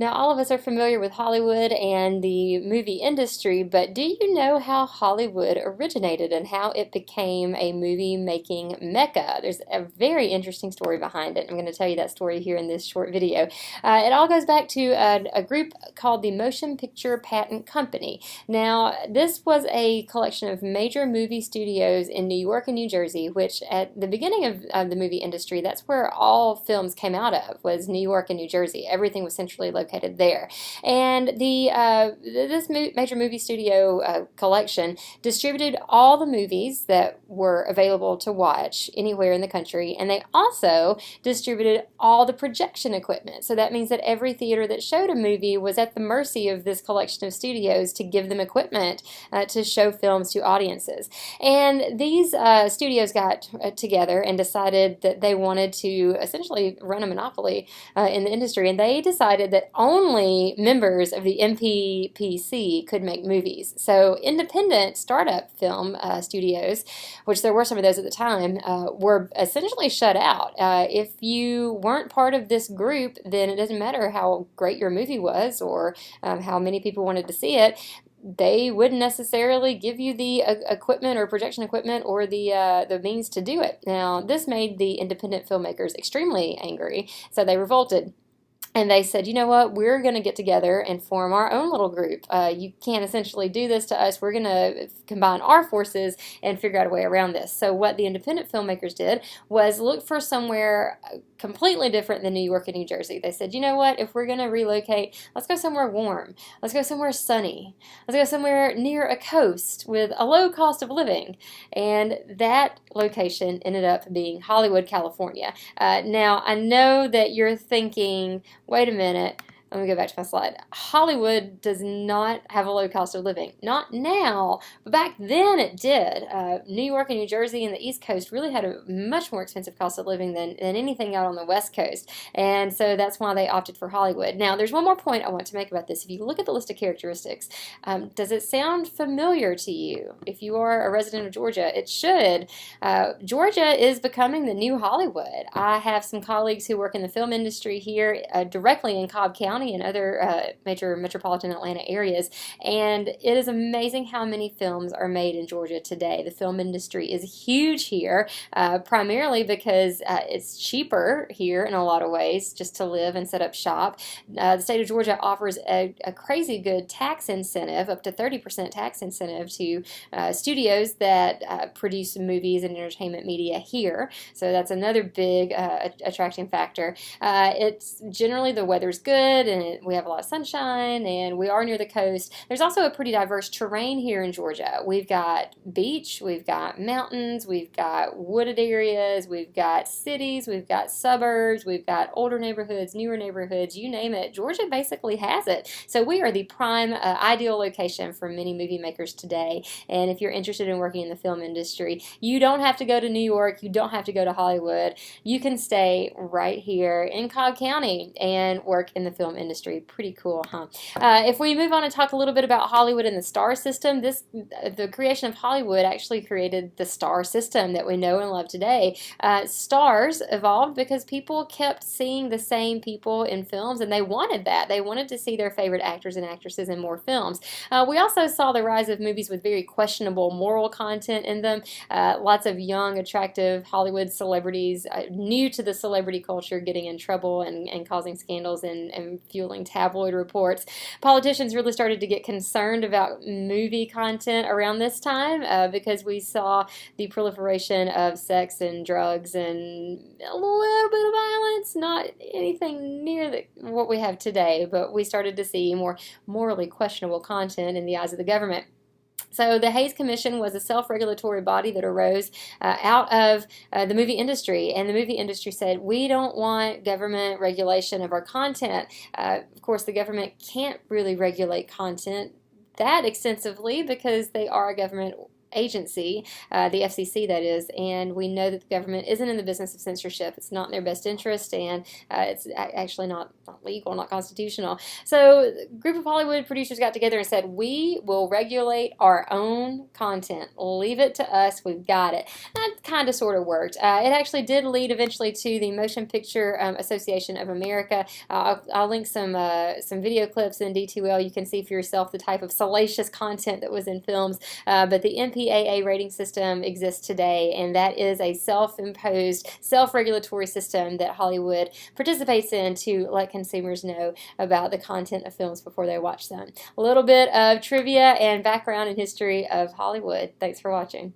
Now, all of us are familiar with Hollywood and the movie industry, but do you know how Hollywood originated and how it became a movie making mecca? There's a very interesting story behind it. I'm going to tell you that story here in this short video. It all goes back to a group called the Motion Picture Patent Company. Now, this was a collection of major movie studios in New York and New Jersey, which at the beginning of the movie industry, that's where all films came out of, was New York and New Jersey. Everything was centrally located there. And this major movie studio collection distributed all the movies that were available to watch anywhere in the country, and they also distributed all the projection equipment. So that means that every theater that showed a movie was at the mercy of this collection of studios to give them equipment to show films to audiences. And these studios got together and decided that they wanted to essentially run a monopoly in the industry, and they decided that only members of the MPPC could make movies. So independent startup film studios, which there were some of those at the time, were essentially shut out. If you weren't part of this group, then it doesn't matter how great your movie was or how many people wanted to see it. They wouldn't necessarily give you the equipment or projection equipment or the means to do it. Now, this made the independent filmmakers extremely angry, so they revolted. And they said, you know what, we're going to get together and form our own little group. You can't essentially do this to us. We're going to combine our forces and figure out a way around this. So what the independent filmmakers did was look for somewhere completely different than New York and New Jersey. They said, you know what, if we're going to relocate, let's go somewhere warm. Let's go somewhere sunny. Let's go somewhere near a coast with a low cost of living. And that location ended up being Hollywood, California. Now, I know that you're thinking, wait a minute, let me go back to my slide. Hollywood does not have a low cost of living. Not now, but back then it did. New York and New Jersey and the East Coast really had a much more expensive cost of living than anything out on the West Coast. And so that's why they opted for Hollywood. Now, there's one more point I want to make about this. If you look at the list of characteristics, does it sound familiar to you? If you are a resident of Georgia, it should. Georgia is becoming the new Hollywood. I have some colleagues who work in the film industry here directly in Cobb County and other major metropolitan Atlanta areas, and it is amazing how many films are made in Georgia today. The film industry is huge here, primarily because it's cheaper here in a lot of ways just to live and set up shop. The state of Georgia offers a crazy good tax incentive, up to 30% tax incentive to studios that produce movies and entertainment media here. So that's another big attracting factor. It's generally the weather's good, and we have a lot of sunshine, and we are near the coast. There's also a pretty diverse terrain here in Georgia. We've got beach, we've got mountains, we've got wooded areas, we've got cities, we've got suburbs, we've got older neighborhoods, newer neighborhoods, you name it. Georgia basically has it. So we are the prime ideal location for many movie makers today. And if you're interested in working in the film industry, you don't have to go to New York, you don't have to go to Hollywood. You can stay right here in Cobb County and work in the film industry. Pretty cool, huh? If we move on and talk a little bit about Hollywood and the star system, the creation of Hollywood actually created the star system that we know and love today. Stars evolved because people kept seeing the same people in films, and they wanted that. They wanted to see their favorite actors and actresses in more films. We also saw the rise of movies with very questionable moral content in them. Lots of young, attractive Hollywood celebrities, new to the celebrity culture, getting in trouble and causing scandals and fueling tabloid reports. Politicians really started to get concerned about movie content around this time because we saw the proliferation of sex and drugs and a little bit of violence, not anything near what we have today, but we started to see more morally questionable content in the eyes of the government. So the Hays Commission was a self-regulatory body that arose out of the movie industry, and the movie industry said, we don't want government regulation of our content. Of course, the government can't really regulate content that extensively because they are a government agency, the FCC that is, and we know that the government isn't in the business of censorship. It's not in their best interest, and it's actually not legal, not constitutional. So a group of Hollywood producers got together and said, we will regulate our own content. Leave it to us. We've got it. That kind of sort of worked. It actually did lead eventually to the Motion Picture Association of America. I'll link some video clips in D2L. You can see for yourself the type of salacious content that was in films. But the MPAA rating system exists today, and that is a self-imposed, self-regulatory system that Hollywood participates in to let consumers know about the content of films before they watch them. A little bit of trivia and background and history of Hollywood. Thanks for watching.